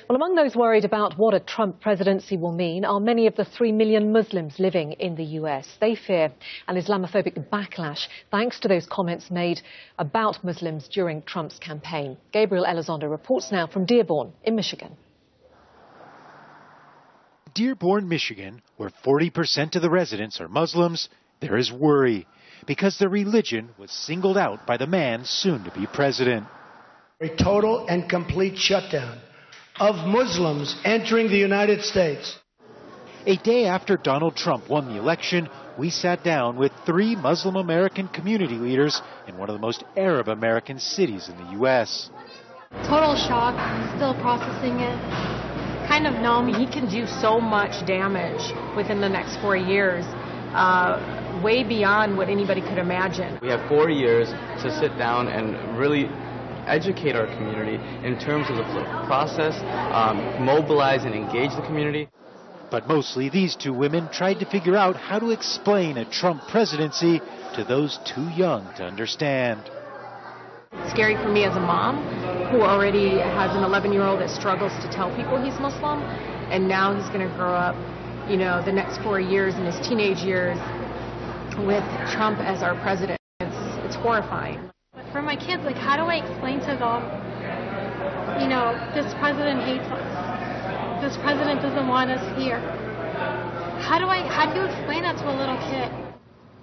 Well, among those worried about what a Trump presidency will mean are many of the 3 million Muslims living in the US. They fear an Islamophobic backlash thanks to those comments made about Muslims during Trump's campaign. Gabriel Elizondo reports now from Dearborn in Michigan. Dearborn, Michigan, where 40% of the residents are Muslims, there is worry because their religion was singled out by the man soon to be president. A total and complete shutdown of Muslims entering the United States. A day after Donald Trump won the election, we sat down with 3 Muslim American community leaders in one of the most Arab American cities in the U.S. Total shock, still processing it. Kind of numb. He can do so much damage within the next 4 years, way beyond what anybody could imagine. We have 4 years to sit down and really educate our community in terms of the process, mobilize and engage the community. But mostly these 2 women tried to figure out how to explain a Trump presidency to those too young to understand. It's scary for me as a mom who already has an 11-year-old that struggles to tell people he's Muslim, and now he's going to grow up, you know, the next 4 years in his teenage years with Trump as our president. It's horrifying. But for my kids, like, how do I explain to them, you know, this president hates us. This president doesn't want us here. How do you explain that to a little kid?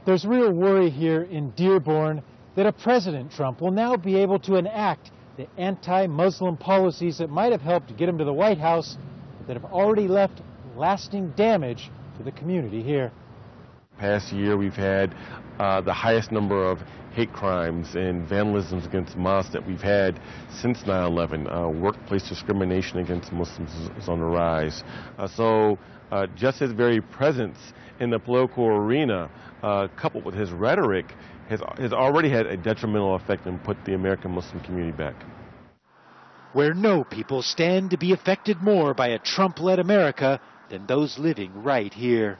There's real worry here in Dearborn that a President Trump will now be able to enact the anti-Muslim policies that might have helped get him to the White House that have already left lasting damage to the community here. Past year we've had the highest number of hate crimes and vandalisms against mosques that we've had since 9/11. Workplace discrimination against Muslims is on the rise. So just his very presence in the political arena, coupled with his rhetoric, has already had a detrimental effect and put the American Muslim community back. Where no people stand to be affected more by a Trump-led America than those living right here.